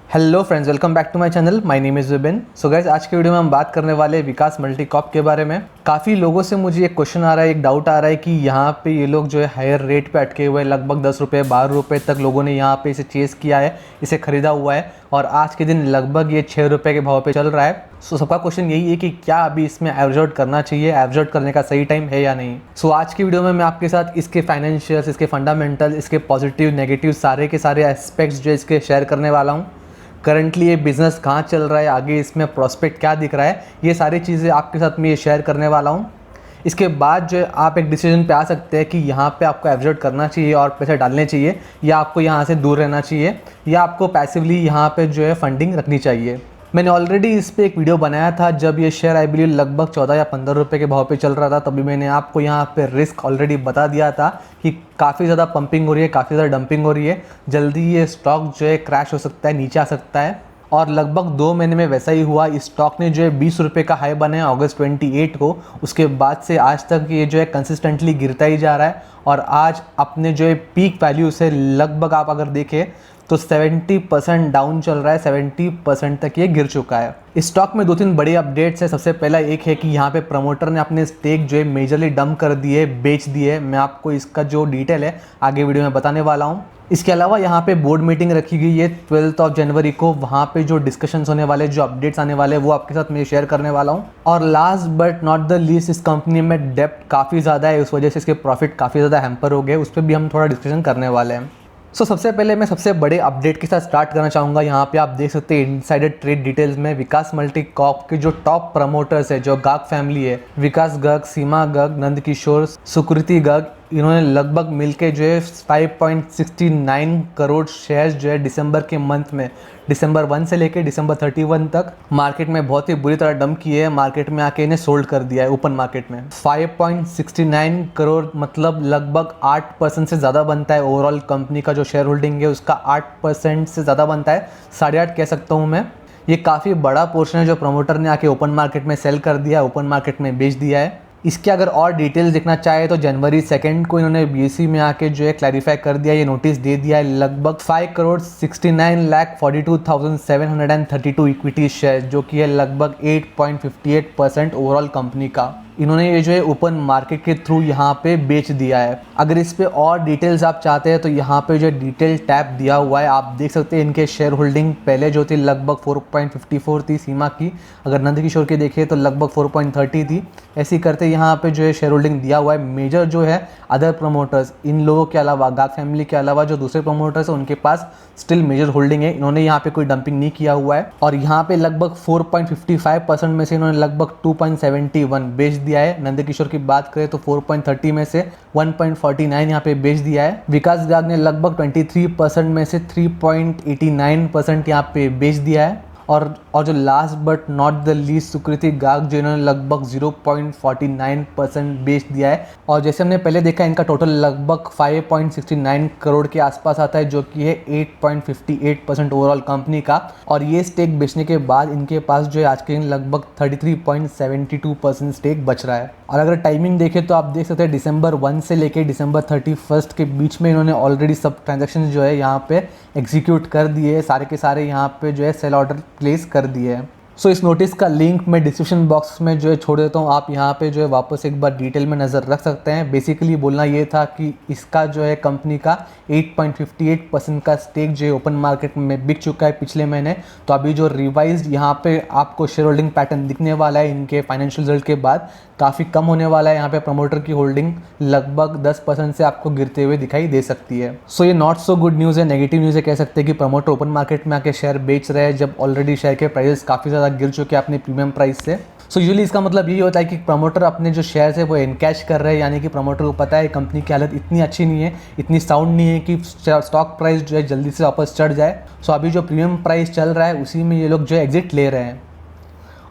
Hello friends, welcome back to my channel. My name is Vibin. So guys, आज के video में हम बात करने वाले हैं विकास मल्टीकॉप के बारे में। काफ़ी लोगों से मुझे एक क्वेश्चन आ रहा है, एक डाउट आ रहा है कि यहाँ पे ये लोग जो है हायर रेट पे अटके हुए हैं। लगभग 10 रुपये 12 रुपये तक लोगों ने यहाँ पे इसे चेस किया है, इसे ख़रीदा हुआ है और आज के दिन लगभग ये 6 रुपये के भाव पे चल रहा है। सो सबका क्वेश्चन यही है कि क्या अभी इसमें एवरेज आउट करना चाहिए, एवरेज आउट करने का सही टाइम है या नहीं। सो आज की वीडियो में मैं आपके साथ इसके फाइनेंशियल्स, इसके फंडामेंटल, इसके पॉजिटिव नेगेटिव सारे के सारे एस्पेक्ट्स जो इसके शेयर करने वाला हूँ। करंटली ये बिज़नेस कहाँ चल रहा है, आगे इसमें प्रॉस्पेक्ट क्या दिख रहा है, ये सारी चीज़ें आपके साथ मैं ये शेयर करने वाला हूँ। इसके बाद जो है आप एक डिसीजन पे आ सकते हैं कि यहाँ पे आपको एवरेज करना चाहिए और पैसे डालने चाहिए, या आपको यहाँ से दूर रहना चाहिए, या आपको पैसिवली यहाँ पे जो है फंडिंग रखनी चाहिए। मैंने ऑलरेडी इस पर एक वीडियो बनाया था जब ये शेयर आई बिलीव लगभग 14 या 15 रुपये के भाव पे चल रहा था। तभी मैंने आपको यहाँ पे रिस्क ऑलरेडी बता दिया था कि काफ़ी ज़्यादा पंपिंग हो रही है, काफ़ी ज़्यादा डंपिंग हो रही है, जल्दी ये स्टॉक जो है क्रैश हो सकता है, नीचे आ सकता है। और लगभग 2 महीने में वैसा ही हुआ। इस स्टॉक ने जो है 20 रुपये का हाई बनाया अगस्त 28 को। उसके बाद से आज तक ये जो है कंसिस्टेंटली गिरता ही जा रहा है और आज अपने जो है पीक वैल्यू से लगभग आप अगर देखें तो 70% डाउन चल रहा है, 70% तक ये गिर चुका है। इस स्टॉक में 2-3 बड़े अपडेट्स है। सबसे पहला एक है कि यहाँ पे प्रमोटर ने अपने स्टेक जो है मेजरली डंप कर दिए, बेच दिए। मैं आपको इसका जो डिटेल है आगे वीडियो में बताने वाला हूँ। इसके अलावा यहाँ पे बोर्ड मीटिंग रखी गई है 12 जनवरी को। वहाँ पे जो डिस्कशंस होने वाले, जो अपडेट्स आने वाले, वो आपके साथ मैं शेयर करने वाला हूँ। और last but not the least, इस कंपनी में डेप्ट काफ़ी ज़्यादा है, उस वजह से इसके प्रॉफिट काफ़ी ज़्यादा हैम्पर हो गए। उस पर भी हम थोड़ा डिस्कशन करने वाले हैं। सबसे पहले मैं सबसे बड़े अपडेट के साथ स्टार्ट करना चाहूँगा। यहाँ पे आप देख सकते हैं इनसाइडर ट्रेड डिटेल्स में विकास मल्टीकॉप के जो टॉप प्रमोटर्स है, जो गार्ग फैमिली है, विकास गर्ग, सीमा गर्ग, नंदकिशोर, सुकृति गर्ग, इन्होंने लगभग मिलके जो है 5.69 करोड़ शेयर्स जो है दिसंबर के मंथ में, दिसंबर 1 से लेके दिसंबर 31 तक मार्केट में बहुत ही बुरी तरह डंप किए हैं। मार्केट में आके इन्हें सोल्ड कर दिया है ओपन मार्केट में। 5.69 करोड़ मतलब लगभग 8% से ज़्यादा बनता है। ओवरऑल कंपनी का जो शेयर होल्डिंग है उसका 8% से ज़्यादा बनता है, 8.5 कह सकता हूँ मैं। ये काफ़ी बड़ा पोर्शन है जो प्रमोटर ने आके ओपन मार्केट में सेल कर दिया, ओपन मार्केट में बेच दिया है। इसके अगर और डिटेल्स देखना चाहे तो जनवरी 2 को इन्होंने बीएसई में आके जो है क्लैरिफाई कर दिया, ये नोटिस दे दिया है। लगभग 5,69,42,732 इक्विटी शेयर, जो कि है लगभग 8.58% ओवरऑल कंपनी का, इन्होंने ये जो है ओपन मार्केट के थ्रू यहाँ पे बेच दिया है। अगर इस पे और डिटेल्स आप चाहते हैं तो यहाँ पे जो डिटेल टैब दिया हुआ है, आप देख सकते हैं। इनके शेयर होल्डिंग पहले जो थी लगभग 4.54 थी सीमा की, अगर नंदकिशोर की देखें तो लगभग 4.30 थी। ऐसे ही करते यहाँ पे जो है शेयर होल्डिंग दिया हुआ है। मेजर जो है अदर प्रमोटर्स, इन लोगों के अलावा, गार्ग फैमिली के अलावा जो दूसरे प्रमोटर्स हैं उनके पास स्टिल मेजर होल्डिंग है। इन्होंने यहाँ पे कोई डंपिंग नहीं किया हुआ है और यहाँ पे लगभग 4.55% में से इन्होंने लगभग 2.71 बेच दिया है। नंदकिशोर की बात करें तो 4.30 में से 1.49 यहाँ पे बेच दिया है। विकास गर्ग ने लगभग 23% में से 3.89% यहाँ पे बेच दिया है। और जो last but not the least Sukriti Garg, जिन्होंने लगभग 0.49% बेच दिया है। और जैसे हमने पहले देखा, इनका टोटल लगभग 5.69 करोड़ के आसपास आता है, जो कि है 8.58% ओवरऑल कंपनी का। और ये स्टेक बेचने के बाद इनके पास जो है आज के दिन लगभग 33.72% स्टेक बच रहा है। और अगर टाइमिंग देखें तो आप देख सकते हैं दिसंबर 1 से लेके दिसंबर 31 के बीच में इन्होंने ऑलरेडी सब ट्रांजेक्शन जो है यहाँ पे एग्जीक्यूट कर दिए, सारे के सारे यहाँ पे जो है सेल ऑर्डर प्लेस कर दिए हैं। इस नोटिस का लिंक मैं डिस्क्रिप्शन बॉक्स में जो है छोड़ देता हूँ। आप यहाँ पे जो है वापस एक बार डिटेल में नज़र रख सकते हैं। बेसिकली बोलना ये था कि इसका जो है कंपनी का 8.58% का स्टेक जो है ओपन मार्केट में बिक चुका है पिछले महीने। तो अभी जो रिवाइज्ड यहाँ पे आपको शेयर होल्डिंग पैटर्न दिखने वाला है, इनके फाइनेंशियल रिजल्ट के बाद काफ़ी कम होने वाला है। यहाँ पे प्रमोटर की होल्डिंग लगभग 10% से आपको गिरते हुए दिखाई दे सकती है। ये नॉट सो गुड न्यूज़ है, नेगेटिव न्यूज़ है कह सकते हैं कि प्रमोटर ओपन मार्केट में आके शेयर बेच रहे हैं जब ऑलरेडी शेयर के प्राइसेस काफ़ी ज़्यादा गिर चुके हैं अपने प्रीमियम प्राइस से। यूजुअली इसका मतलब ये होता है कि प्रमोटर अपने जो शेयर्स है वो एनकैश कर रहे हैं, यानी कि प्रमोटर को पता है कंपनी की हालत इतनी अच्छी नहीं है, इतनी साउंड नहीं है कि स्टॉक प्राइस जो है जल्दी से वापस चढ़ जाए। अभी जो प्रीमियम प्राइस चल रहा है उसी में ये लोग जो है एग्जिट ले रहे हैं।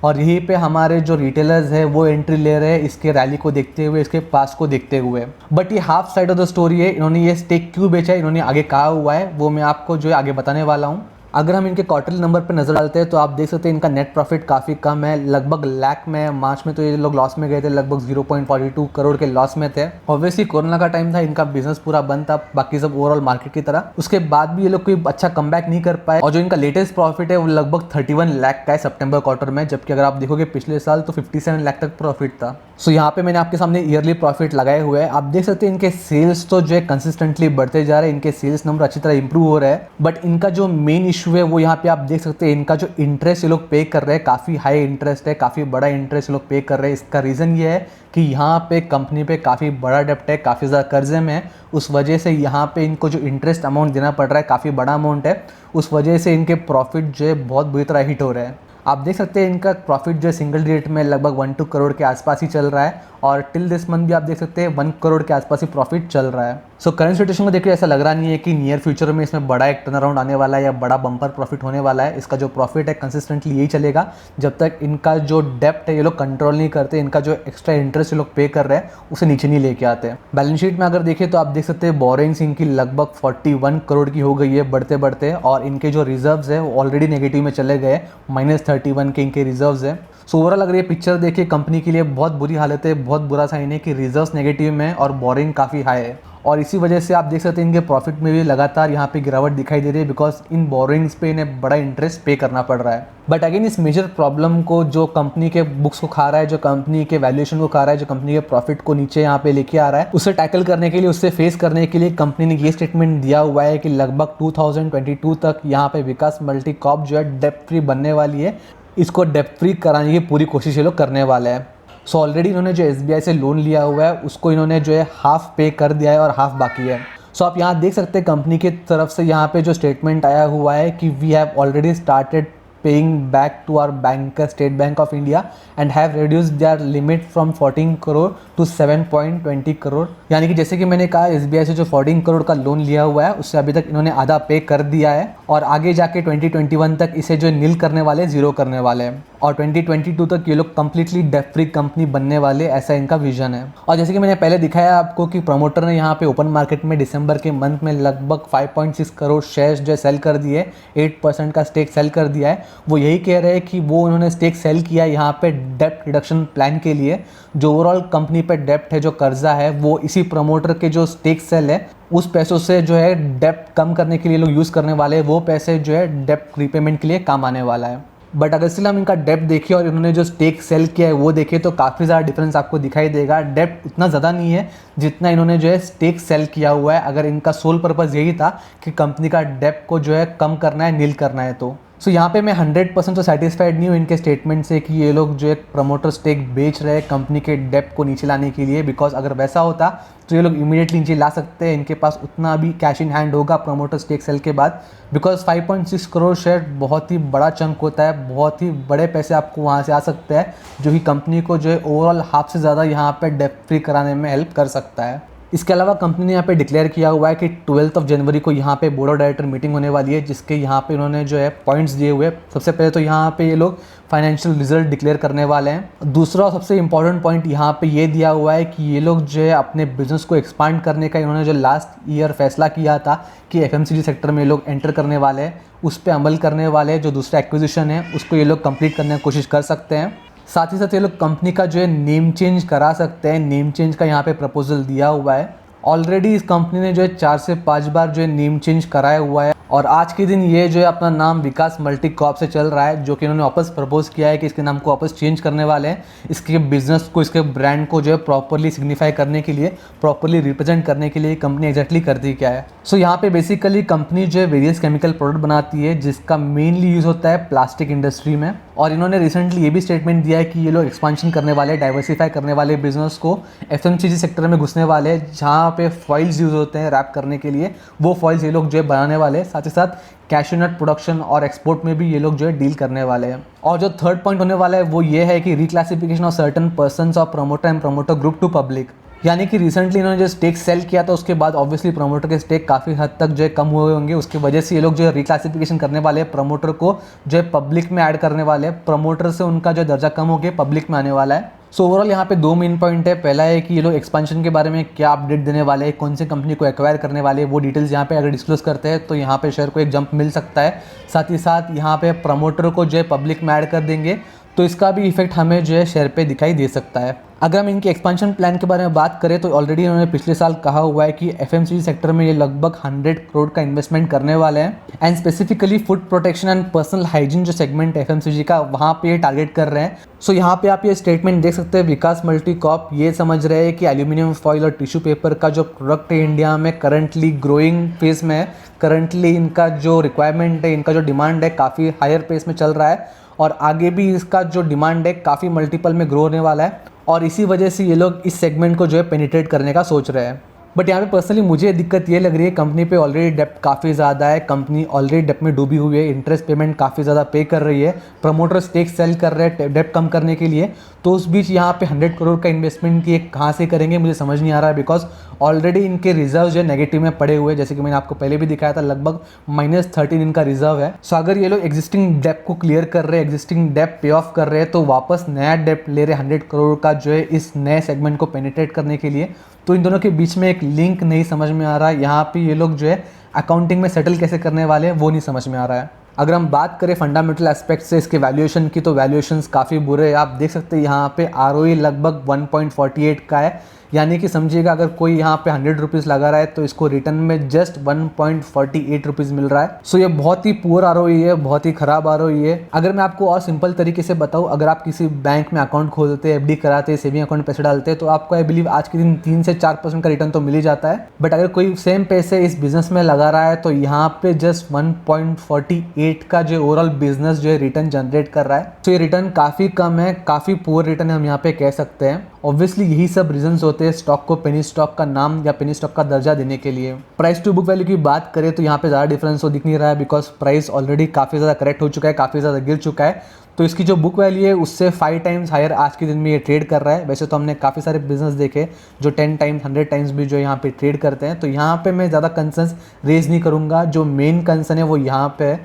और यहीं पे हमारे जो रिटेलर्स है वो एंट्री ले रहे हैं इसके रैली को देखते हुए, इसके पास को देखते हुए। बट ये half side of the story है। इन्होंने ये स्टेक क्यों बेचा है, इन्होंने आगे कहा हुआ है, वो मैं आपको जो है आगे बताने वाला हूँ। अगर हम इनके क्वार्टरली नंबर पर नजर डालते हैं तो आप देख सकते हैं इनका नेट प्रॉफिट काफ़ी कम है, लगभग लाख में। मार्च में तो ये लोग लॉस में गए थे, लगभग 0.42 करोड़ के लॉस में थे। ऑब्वियसली कोरोना का टाइम था, इनका बिजनेस पूरा बंद था बाकी सब ओवरऑल मार्केट की तरह। उसके बाद भी ये लोग कोई अच्छा कमबैक नहीं कर पाए और जो इनका लेटेस्ट प्रॉफिट है वो लगभग 31 लाख का है सितंबर क्वार्टर में, जबकि अगर आप देखोगे पिछले साल तो 57 लाख तक प्रॉफिट था। सो यहाँ पे मैंने आपके सामने ईयरली प्रॉफिट लगाए हुए हैं। आप देख सकते हैं इनके सेल्स तो जो है कंसिस्टेंटली बढ़ते जा रहे हैं, इनके सेल्स नंबर अच्छी तरह इंप्रूव हो रहे हैं। बट इनका जो मेन इशू है वो यहाँ पे आप देख सकते हैं इनका जो इंटरेस्ट ये लोग पे कर रहे हैं, काफ़ी हाई इंटरेस्ट है, काफ़ी बड़ा इंटरेस्ट ये लोग पे कर रहे हैं। इसका रीज़न ये है कि यहाँ पे कंपनी पे काफ़ी बड़ा डेप्ट है, काफ़ी ज़्यादा कर्जे में है। उस वजह से यहाँ पे इनको जो इंटरेस्ट अमाउंट देना पड़ रहा है काफ़ी बड़ा अमाउंट है। उस वजह से इनके प्रॉफिट जो है बहुत बुरी तरह हिट हो रहे हैं। आप देख सकते हैं इनका प्रॉफिट जो है सिंगल डिजिट में लगभग 1-2 करोड़ के आसपास ही चल रहा है और टिल दिस मंथ भी आप देख सकते हैं 1 करोड़ के आसपास ही प्रॉफिट चल रहा है। सो करंट सिचुएशन को देखिए ऐसा लग रहा नहीं है कि नियर फ्यूचर में इसमें बड़ा एक टर्न अराउंड आने वाला है या बड़ा बम्पर प्रॉफिट होने वाला है। इसका जो प्रॉफिट है कंसिस्टेंटली यही चलेगा जब तक इनका जो डेप्ट है ये लोग कंट्रोल नहीं करते, इनका जो एक्स्ट्रा इंटरेस्ट ये लोग पे कर रहे हैं उसे नीचे नहीं लेके आते हैं। बैलेंस शीट में अगर देखें तो आप देख सकते हैं बोरिंग्स इनकी लगभग 41 करोड़ की हो गई है बढ़ते बढ़ते, और इनके जो रिजर्व्स है वो ऑलरेडी नेगेटिव में चले गए, -31 के इनके रिजर्व्स है। सो ओवरऑल अगर ये पिक्चर देखिए कंपनी के लिए बहुत बुरी हालत है, बहुत बुरा साइन है कि रिजर्व्स नेगेटिव में और बोरिंग काफ़ी हाई है, और इसी वजह से आप देख सकते हैं इनके प्रॉफिट में भी लगातार यहाँ पे गिरावट दिखाई दे रही है, बिकॉज इन बोरिंग्स पे इन्हें बड़ा इंटरेस्ट पे करना पड़ रहा है। बट अगेन इस मेजर प्रॉब्लम को जो कंपनी के बुक्स को खा रहा है, जो कंपनी के वैल्यूएशन को खा रहा है, जो कंपनी के प्रॉफिट को नीचे यहाँ पे लेके आ रहा है, उसे टैकल करने के लिए, उससे फेस करने के लिए कंपनी ने ये स्टेटमेंट दिया हुआ है कि लगभग 2022 तक यहाँ पे विकास मल्टी कॉर्प जो है डेप्ट फ्री बनने वाली है। इसको डेप्ट फ्री कराने की पूरी कोशिश ये लोग करने वाले हैं। सो ऑलरेडी इन्होंने जो SBI से लोन लिया हुआ है उसको इन्होंने जो है हाफ पे कर दिया है और हाफ बाकी है। सो आप यहाँ देख सकते हैं कंपनी की तरफ से यहाँ पे जो स्टेटमेंट आया हुआ है कि we have already started paying back to our banker State Bank of India and have reduced their limit from 14 crore to 7.20 crore. यानी कि जैसे कि मैंने कहा SBI से जो 14 करोड़ का लोन लिया हुआ है उससे अभी तक इन्होंने आधा पे कर दिया है, और आगे जाके 2021 तक इसे जो नील करने वाले, जीरो करने वाले हैं, और 2022 तक ये लोग कंप्लीटली डेप्ट फ्री कंपनी बनने वाले, ऐसा इनका विजन है। और जैसे कि मैंने पहले दिखाया आपको कि प्रमोटर ने यहाँ पे ओपन मार्केट में दिसंबर के मंथ में लगभग 5.6 करोड़ शेयर्स जो सेल कर दिए, 8% का स्टेक सेल कर दिया है। वो यही कह रहे हैं कि वो उन्होंने स्टेक सेल किया यहाँ पे डेप्ट रिडक्शन प्लान के लिए। जो ओवरऑल कंपनी पे डेप्ट है, जो कर्जा है, वो इसी प्रमोटर के जो स्टेक सेल है उस पैसों से जो है डेप्ट कम करने के लिए लोग यूज़ करने वाले हैं। वो पैसे जो है डेप्ट रीपेमेंट के लिए काम आने वाला है। बट अगर स्टिल हम इनका डेप्ट देखें और इन्होंने जो स्टेक सेल किया है वो देखें तो काफ़ी ज़्यादा डिफरेंस आपको दिखाई देगा। डेप्ट उतना ज़्यादा नहीं है जितना इन्होंने जो है स्टेक सेल किया हुआ है, अगर इनका सोल पर्पज़ यही था कि कंपनी का डेप्ट को जो है कम करना है, नील करना है। तो यहाँ पे मैं 100% तो सेटिस्फाइड नहीं हूँ इनके स्टेटमेंट से कि ये लोग जो है प्रमोटर स्टेक बेच रहे हैं कंपनी के डेप्ट को नीचे लाने के लिए, बिकॉज अगर वैसा होता तो ये लोग इमीडिएटली नीचे ला सकते हैं। इनके पास उतना अभी कैश इन हैंड होगा प्रमोटर स्टेक सेल के बाद, बिकॉज 5.6 करोड़ शेयर बहुत ही बड़ा चंक होता है, बहुत ही बड़े पैसे आपको वहाँ से आ सकते हैं, जो कि कंपनी को जो है ओवरऑल हाफ से ज़्यादा यहाँ पे डेप्ट फ्री कराने में हेल्प कर सकता है। इसके अलावा कंपनी ने यहाँ पे डिक्लेयर किया हुआ है कि 12 जनवरी को यहाँ पे बोर्ड ऑफ डायरेक्टर मीटिंग होने वाली है, जिसके यहाँ पे उन्होंने जो है पॉइंट्स दिए हुए हैं। सबसे पहले तो यहाँ पे ये लोग फाइनेंशियल रिजल्ट डिक्लेयर करने वाले हैं। दूसरा और सबसे इंपॉर्टेंट पॉइंट यहाँ पे ये दिया हुआ है कि ये लोग जो है अपने बिजनेस को एक्सपांड करने का इन्होंने जो लास्ट ईयर फैसला किया था कि FMCG सेक्टर में ये लोग एंटर करने वाले हैं, उस पर अमल करने वाले हैं। जो दूसरा एक्विजिशन है उसको ये लोग कंप्लीट करने की कोशिश कर सकते हैं। साथ ही साथ ये लोग कंपनी का जो है नेम चेंज करा सकते हैं। नेम चेंज का यहाँ पे प्रपोजल दिया हुआ है। ऑलरेडी इस कंपनी ने जो है 4 से 5 बार जो है नेम चेंज कराया हुआ है, और आज के दिन ये जो है अपना नाम विकास मल्टी कॉर्प से चल रहा है, जो कि इन्होंने वापस प्रपोज किया है कि इसके नाम को वापस चेंज करने वाले हैं। इसके बिजनेस को, इसके ब्रांड को जो है प्रॉपरली सिग्निफाई करने के लिए, प्रॉपरली रिप्रेजेंट करने के लिए कंपनी एग्जैक्टली करती क्या है। सो यहाँ पे बेसिकली कंपनी जो है वेरियस केमिकल प्रोडक्ट बनाती है, जिसका मेनली यूज़ होता है प्लास्टिक इंडस्ट्री में। और इन्होंने रिसेंटली ये भी स्टेटमेंट दिया है कि ये लोग एक्सपांशन करने वाले, डाइवर्सिफाई करने वाले बिजनेस को, FMCG सेक्टर में घुसने वाले हैं, जहाँ पे फॉइल्स यूज़ होते हैं रैप करने के लिए, वो फॉइल्स ये लोग जो है बनाने वाले हैं। साथ ही साथ कैशू नट प्रोडक्शन और एक्सपोर्ट में भी ये लोग जो है डील करने वाले हैं। और जो थर्ड पॉइंट होने वाला है वो ये है कि reclassification of certain persons of promoter and promoter group to public. यानी कि रिसेंटली इन्होंने जो स्टेक सेल किया था उसके बाद ऑब्वियसली प्रमोटर के स्टेक काफ़ी हद तक जो है कम हुए होंगे, उसकी वजह से ये लोग जो है रिक्लासिफिकेशन करने वाले हैं, प्रमोटर को जो है पब्लिक में ऐड करने वाले हैं। प्रमोटर से उनका जो दर्जा कम हो गया पब्लिक में आने वाला है। सो ओवरऑल यहाँ पे दो मेन पॉइंट है। पहला है कि ये लोग एक्सपेंशन के बारे में क्या अपडेट देने वाले हैं, कौन सी कंपनी को एक्वायर करने वाले हैं, वो डिटेल्स यहाँ पे अगर डिस्क्लोज करते हैं तो यहाँ पे शेयर को एक जंप मिल सकता है। साथ ही साथ यहाँ पे प्रमोटर को जो है पब्लिक में ऐड कर देंगे तो इसका भी इफेक्ट हमें जो है शेयर पे दिखाई दे सकता है। अगर हम इनके एक्सपेंशन प्लान के बारे में बात करें तो ऑलरेडी उन्होंने पिछले साल कहा हुआ है कि एफएमसीजी सेक्टर में ये लगभग 100 करोड़ का इन्वेस्टमेंट करने वाले हैं and specifically food protection and personal hygiene जो सेगमेंट एफएमसीजी का वहाँ पे ये टारगेट कर रहे हैं। सो यहाँ पे आप ये स्टेटमेंट देख सकते हैं, विकास मल्टी कॉर्प ये समझ रहे हैं कि एल्यूमिनियम फॉइल और टिश्यू पेपर का जो प्रोडक्ट है इंडिया में करंटली ग्रोइंग फेज में है। करंटली इनका जो रिक्वायरमेंट है, इनका जो डिमांड है काफ़ी हायर पेस में चल रहा है और आगे भी इसका जो डिमांड है काफ़ी मल्टीपल में ग्रो होने वाला है और इसी वजह से ये लोग इस सेगमेंट को जो है पेनिट्रेट करने का सोच रहे हैं। बट यहाँ पे पर्सनली मुझे दिक्कत ये लग रही है, कंपनी पे ऑलरेडी डेप्ट काफ़ी ज़्यादा है, कंपनी ऑलरेडी डेप्ट में डूबी हुई है, इंटरेस्ट पेमेंट काफ़ी ज़्यादा पे कर रही है, प्रमोटर स्टेक सेल कर रहे हैं डेप्ट कम करने के लिए। तो उस बीच यहाँ पे 100 करोड़ का इन्वेस्टमेंट की कहाँ से करेंगे मुझे समझ नहीं आ रहा है, बिकॉज ऑलरेडी इनके रिजर्व जो है नेगेटिव में पड़े हुए हैं। जैसे कि मैंने आपको पहले भी दिखाया था, लगभग -13 इनका रिजर्व है। सो अगर ये लोग एग्जिस्टिंग डेप्ट को क्लियर कर रहे हैं, एग्जिस्टिंग डेप्ट पे ऑफ कर रहे हैं तो वापस नया डेप्ट ले रहे 100 करोड़ का जो है इस नए सेगमेंट को पेनिट्रेट करने के लिए, तो इन दोनों के बीच में एक लिंक नहीं समझ में आ रहा है। यहाँ पे ये लोग जो है अकाउंटिंग में सेटल कैसे करने वाले हैं वो नहीं समझ में आ रहा है। अगर हम बात करें फंडामेंटल एस्पेक्ट से इसके वैल्यूएशन की तो वैल्यूएशंस काफ़ी बुरे हैं। आप देख सकते हैं यहाँ पे आरओई लगभग 1.48 का है, यानी कि समझिएगा अगर कोई यहाँ पे 100 रुपीज़ लगा रहा है तो इसको रिटर्न में जस्ट 1.48 रुपीज़ मिल रहा है। सो ये बहुत ही पुअर आरओई है, बहुत ही ख़राब आरओई है। अगर मैं आपको और सिंपल तरीके से बताऊँ, अगर आप किसी बैंक में अकाउंट खोलते हैं, एफडी कराते हैं, सेविंग अकाउंट में पैसे डालते हैं तो आपको आई बिलीव आज के दिन 3 से 4% का रिटर्न तो मिल ही जाता है। बट अगर कोई सेम पैसे इस बिजनेस में लगा रहा है तो यहाँ पे जस्ट 1.48 का जो ओवरऑल बिजनेस जो है रिटर्न जनरेट कर रहा है। तो ये रिटर्न काफ़ी कम है, काफ़ी पुअर रिटर्न हम यहाँ पे कह सकते हैं। ऑब्वियसली यही सब रीजंस होते हैं स्टॉक को पेनी स्टॉक का नाम या पेनी स्टॉक का दर्जा देने के लिए। प्राइस टू बुक वैल्यू की बात करें तो यहाँ पे ज़्यादा डिफरेंस तो दिख नहीं रहा है, बिकॉज प्राइस ऑलरेडी काफ़ी ज़्यादा करेक्ट हो चुका है, काफ़ी ज़्यादा गिर चुका है। तो इसकी जो बुक वैल्यू है उससे 5 टाइम्स हायर आज के दिन में ये ट्रेड कर रहा है। वैसे तो हमने काफ़ी सारे बिजनेस देखे जो 10 टाइम्स 100 टाइम्स भी जो यहाँ पे ट्रेड करते हैं, तो यहाँ पे मैं ज़्यादा कंसर्न्स रेज नहीं करूँगा। जो मेन कंसर्न है वो यहाँ पे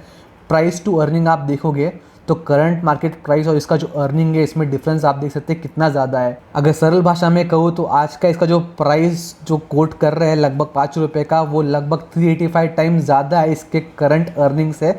प्राइस टू अर्निंग आप देखोगे तो करंट मार्केट प्राइस और इसका जो अर्निंग है इसमें डिफरेंस आप देख सकते हैं कितना ज़्यादा है। अगर सरल भाषा में कहूँ तो आज का इसका जो प्राइस जो कोट कर रहे हैं लगभग 5 रुपये का, वो लगभग 385 टाइम्स ज़्यादा है इसके करंट अर्निंग से।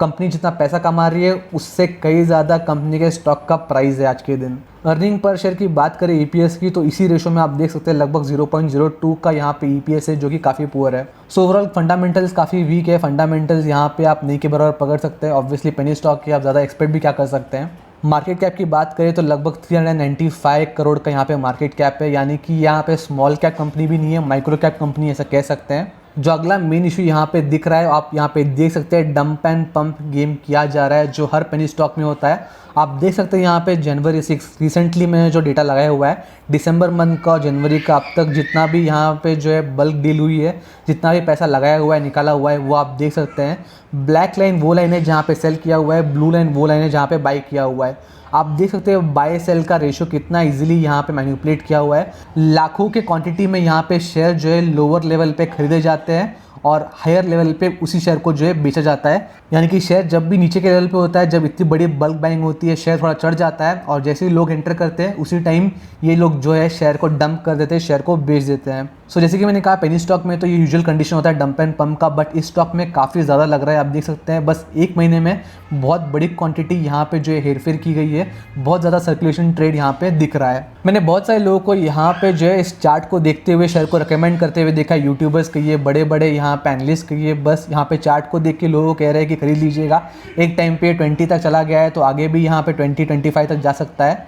कंपनी जितना पैसा कमा रही है उससे कई ज़्यादा कंपनी के स्टॉक का प्राइस है आज के दिन। अर्निंग पर शेयर की बात करें ईपीएस की तो इसी रेशो में आप देख सकते हैं लगभग 0.02 का यहाँ पे ईपीएस है, जो कि काफ़ी पुअर है। सो ओवरऑल फंडामेंटल्स काफ़ी वीक है। फंडामेंटल्स यहाँ पे आप नहीं के बराबर पकड़ सकते हैं। ऑब्वियसली पेनी स्टॉक की आप ज़्यादा एक्सपेक्ट भी क्या कर सकते हैं। मार्केट कैप की बात करें तो लगभग 395 करोड़ का यहाँ पे मार्केट कैप है, यानी कि यहाँ पे स्मॉल कैप कंपनी भी नहीं है, माइक्रो कैप कंपनी ऐसा कह सकते हैं। जो अगला मेन इशू यहाँ पे दिख रहा है, आप यहाँ पे देख सकते हैं डंप एंड पंप गेम किया जा रहा है जो हर पेनी स्टॉक में होता है। आप देख सकते हैं यहाँ पे जनवरी 6 रिसेंटली मैंने जो डेटा लगाया हुआ है दिसंबर मंथ का और जनवरी का, अब तक जितना भी यहाँ पे जो है बल्क डील हुई है, जितना भी पैसा लगाया हुआ है निकाला हुआ है वो आप देख सकते हैं। ब्लैक लाइन वो लाइन है जहाँ पे सेल किया हुआ है, ब्लू लाइन वो लाइन है जहाँ पे बाई किया हुआ है। आप देख सकते हैं बाय सेल का रेशो कितना इजीली यहाँ पे मैनिपुलेट किया हुआ है। लाखों के क्वांटिटी में यहाँ पे शेयर जो है लोअर लेवल पे खरीदे जाते हैं और हायर लेवल पे उसी शेयर को जो है बेचा जाता है। यानी कि शेयर जब भी नीचे के लेवल पे होता है, जब इतनी बड़ी बल्क बाइंग होती है, शेयर थोड़ा चढ़ जाता है और जैसे ही लोग एंटर करते हैं उसी टाइम ये लोग जो है शेयर को डंप कर देते हैं, शेयर को बेच देते हैं। सो जैसे कि मैंने कहा पेनी स्टॉक में तो ये यूजुअल कंडीशन होता है डंप एंड पंप का, बट इस स्टॉक में काफ़ी ज़्यादा लग रहा है। आप देख सकते हैं बस 1 महीने में बहुत बड़ी क्वांटिटी यहाँ पे जो है हेरफेर की गई है, बहुत ज़्यादा सर्कुलेशन ट्रेड यहाँ पे दिख रहा है। मैंने बहुत सारे लोगों को यहाँ पे जो है इस चार्ट को देखते हुए शेयर को रिकमेंड करते हुए देखा, यूट्यूबर्स कहिए, बड़े बड़े यहाँ पे एनालिस्ट कहिए, बस यहाँ पे चार्ट को देख के लोग कह रहे हैं कि खरीद लीजिएगा। एक टाइम पे 20 तक चला गया है तो आगे भी यहाँ पे 20-25 तक जा सकता है,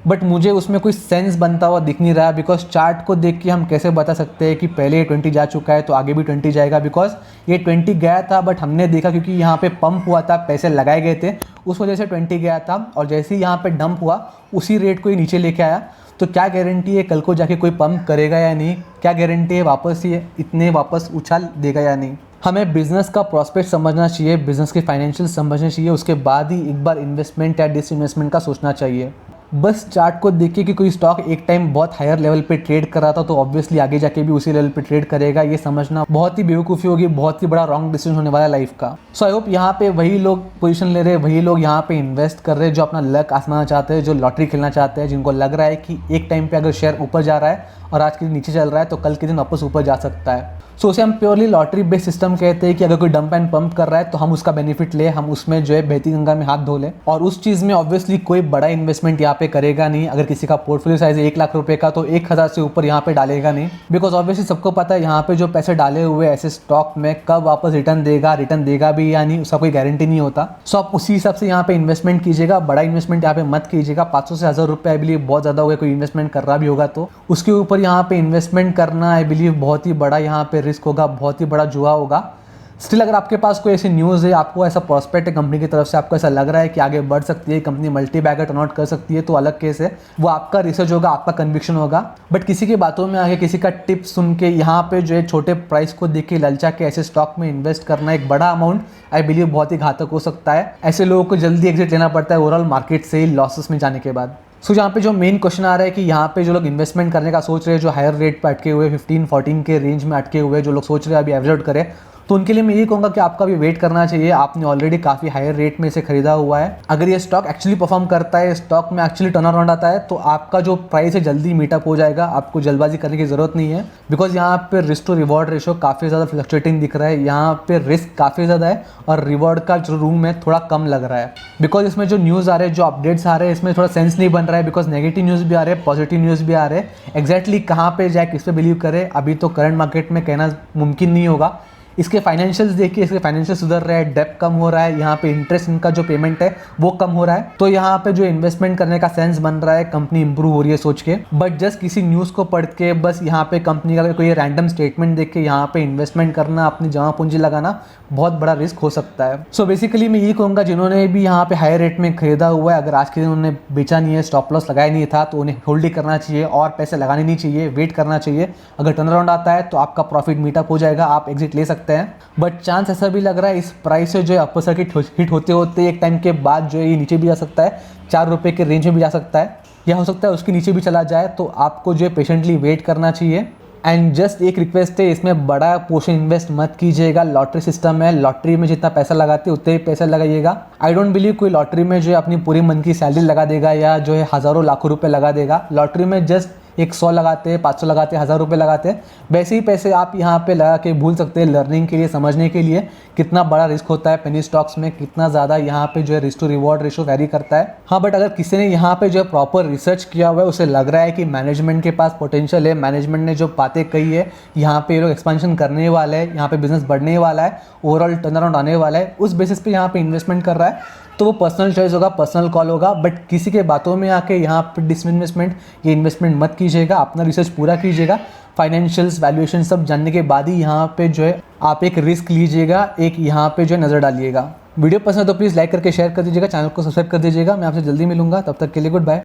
बट मुझे उसमें कोई सेंस बनता हुआ दिख नहीं रहा। बिकॉज चार्ट को देख के हम कैसे बता सकते हैं कि पहले ये 20 जा चुका है तो आगे भी 20 जाएगा, बिकॉज ये 20 गया था बट हमने देखा क्योंकि यहाँ पे पंप हुआ था, पैसे लगाए गए थे, उस वजह से 20 गया था और जैसे ही यहाँ पे डंप हुआ उसी रेट को ही नीचे लेके आया। तो क्या गारंटी है कल को जाके कोई पंप करेगा या नहीं, क्या गारंटी है वापस ये इतने वापस उछाल देगा या नहीं। हमें बिज़नेस का प्रॉस्पेक्ट समझना चाहिए, बिज़नेस के फाइनेंशियल समझना चाहिए, उसके बाद ही एक बार इन्वेस्टमेंट या डिसइन्वेस्टमेंट का सोचना चाहिए। बस चार्ट को देख के कि कोई स्टॉक एक टाइम बहुत हायर लेवल पे ट्रेड कर रहा था तो ऑब्वियसली आगे जाके भी उसी लेवल पे ट्रेड करेगा, ये समझना बहुत ही बेवकूफ़ी होगी, बहुत ही बड़ा रॉन्ग डिसीजन होने वाला है लाइफ का। सो आई होप यहाँ पे वही लोग पोजीशन ले रहे हैं, वही लोग यहाँ पे इन्वेस्ट कर रहे हैं जो अपना लक आजमाना चाहते हैं, जो लॉटरी खेलना चाहते हैं, जिनको लग रहा है कि एक टाइम पे अगर शेयर ऊपर जा रहा है और आज के दिन नीचे चल रहा है तो कल के दिन वापस ऊपर जा सकता है। सो उसे हम प्योरली लॉटरी बेस्ड सिस्टम कहते हैं कि अगर कोई डंप एंड पंप कर रहा है तो हम उसका बेनिफिट ले, हम उसमें जो है बहती गंगा में हाथ धो लें। और उस चीज़ में ऑब्वियसली कोई बड़ा इन्वेस्टमेंट यहाँ पे करेगा नहीं। अगर किसी का पोर्टफोलियो साइज 1 लाख रुपए का तो 1000 से ऊपर यहाँ पे डालेगा नहीं, बिकॉज ऑब्वियसली सबको पता है यहाँ पे जो पैसे डाले हुए ऐसे स्टॉक में कब वापस रिटर्न देगा भी या नहीं, उसका कोई गारंटी नहीं होता। सो आप उसी हिसाब से यहाँ पे इन्वेस्टमेंट कीजिएगा, बड़ा इन्वेस्टमेंट यहाँ पे मत कीजिएगा। 500 से 1000 रुपये आई बिलीव बहुत ज़्यादा हो गया, कोई इन्वेस्टमेंट कर रहा भी होगा तो उसके ऊपर यहाँ पे इन्वेस्टमेंट करना आई बिलीव बहुत ही बड़ा यहाँ पे रिस्क होगा, बहुत ही बड़ा जुआ होगा। स्टिल अगर आपके पास कोई ऐसी न्यूज़ है, आपको ऐसा प्रोस्पेक्ट है कंपनी की तरफ से, आपको ऐसा लग रहा है कि आगे बढ़ सकती है company, multibagger turn out कर सकती है, तो अलग केस है, वो आपका रिसर्च होगा, आपका कन्विक्शन होगा। बट किसी की बातों में आगे किसी का टिप सुन के यहाँ पे जो है छोटे प्राइस को देख के ललचा के ऐसे स्टॉक में इन्वेस्ट करना एक बड़ा अमाउंट आई बिलीव बहुत ही घातक हो सकता है। ऐसे लोगों को जल्दी एग्जिट लेना पड़ता है ओवरऑल मार्केट से लॉसेस में जाने के बाद। सो यहाँ पे जो मेन क्वेश्चन आ रहा है कि यहाँ पे जो लोग इन्वेस्टमेंट करने का सोच रहे हैं, जो हायर रेट पे अटके हुए 15-14 के रेंज में अटके हुए जो लोग सोच रहे हैं अभी एवरेज आउट करें, तो उनके लिए मैं ये कहूँगा कि आपका भी वेट करना चाहिए। आपने ऑलरेडी काफ़ी हायर रेट में इसे खरीदा हुआ है। अगर ये स्टॉक एक्चुअली परफॉर्म करता है, स्टॉक में एक्चुअली टर्न अराउंड आता है, तो आपका जो प्राइस है जल्दी मीटअप हो जाएगा। आपको जल्दबाजी करने की ज़रूरत नहीं है, बिकॉज यहाँ पे रिस्क टू रिवॉर्ड रेशो काफ़ी ज़्यादा फ्लक्चुएटिंग दिख रहा है। यहाँ पे रिस्क काफ़ी ज़्यादा है और रिवॉर्ड का जो रूम है थोड़ा कम लग रहा है, बिकॉज इसमें जो न्यूज़ आ रहे हैं, जो अपडेट्स आ रहे हैं, इसमें थोड़ा सेंस नहीं बन रहा है, बिकॉज नेगेटिव न्यूज़ भी आ रहे हैं, पॉजिटिव न्यूज़ भी आ रहे हैं। एक्जैक्टली कहाँ पे जाए, किस पे बिलीव करे, अभी तो करंट मार्केट में कहना मुमकिन नहीं होगा। इसके फाइनेंशियल्स देखिए, इसके फाइनेंशियल सुधर रहा है, डेप्थ कम हो रहा है, यहाँ पे इंटरेस्ट इनका जो पेमेंट है वो कम हो रहा है, तो यहाँ पे जो इन्वेस्टमेंट करने का सेंस बन रहा है, कंपनी इंप्रूव हो रही है सोच के। बट जस्ट किसी न्यूज़ को पढ़ के बस यहाँ पे कंपनी का कोई रैंडम स्टेटमेंट देख के यहाँ पे इन्वेस्टमेंट करना, अपनी जमा पूंजी लगाना बहुत बड़ा रिस्क हो सकता है। सो बेसिकली मैं ये कहूँगा जिन्होंने भी यहाँ पे हाई रेट में खरीदा हुआ है, अगर आज के दिन उन्होंने बेचा नहीं है, स्टॉप लॉस लगाया नहीं था, तो उन्हें होल्ड ही करना चाहिए और पैसे लगाने नहीं चाहिए, वेट करना चाहिए। अगर टर्न अराउंड आता है तो आपका प्रॉफिट मीटअप हो जाएगा, आप एग्जिट ले सकते हैं। बट चांस ऐसा भी लग रहा है इस प्राइस से जो है अपर सर्किट हिट होते होते एक टाइम के बाद जो है ये नीचे भी जा सकता है, 4 रुपये के रेंज में भी जा सकता है, या हो सकता है उसके नीचे भी चला जाए। तो आपको जो है पेशेंटली वेट करना चाहिए। एंड जस्ट एक रिक्वेस्ट है, इसमें बड़ा पोर्शन इन्वेस्ट मत कीजिएगा। लॉटरी सिस्टम है, लॉटरी में जितना पैसा लगाते हैं उतने ही पैसा लगाइएगा। आई डोंट बिलीव कोई लॉटरी में जो है अपनी पूरी मंथ की सैलरी लगा देगा या जो है हज़ारों लाखों रुपए लगा देगा। लॉटरी में जस्ट 100 लगाते हैं, 500 लगाते हैं, 1000 रुपये लगाते हैं, वैसे ही पैसे आप यहाँ पे लगा के भूल सकते हैं लर्निंग के लिए, समझने के लिए कितना बड़ा रिस्क होता है पेनी स्टॉक्स में, कितना ज़्यादा यहाँ पे जो है risk to reward ratio vary करता है। हाँ, बट अगर किसी ने यहाँ पे जो है प्रॉपर रिसर्च किया हुआ है, उसे लग रहा है कि मैनेजमेंट के पास पोटेंशियल है, मैनेजमेंट ने जो बातें कही है, यहाँ पे ये लोग एक्सपेंशन करने वाले हैं, यहाँ पे बिजनेस बढ़ने वाला है, ओवरऑल टर्न अराउंड आने वाला है, उस बेसिस पे यहाँ पे इन्वेस्टमेंट कर रहा है, तो वो पर्सनल चॉइस होगा, पर्सनल कॉल होगा। बट किसी के बातों में आके यहाँ पे डिसइन्वेस्टमेंट, ये इन्वेस्टमेंट मत कीजिएगा। अपना रिसर्च पूरा कीजिएगा, फाइनेंशियल्स, वैल्यूएशन सब जानने के बाद ही यहाँ पे जो है आप एक रिस्क लीजिएगा, एक यहाँ पे जो है नज़र डालिएगा। वीडियो पसंद है तो प्लीज़ लाइक करके शेयर कर दीजिएगा, चैनल को सब्सक्राइब कर दीजिएगा। मैं आपसे जल्दी मिलूंगा, तब तक के लिए गुड बाय।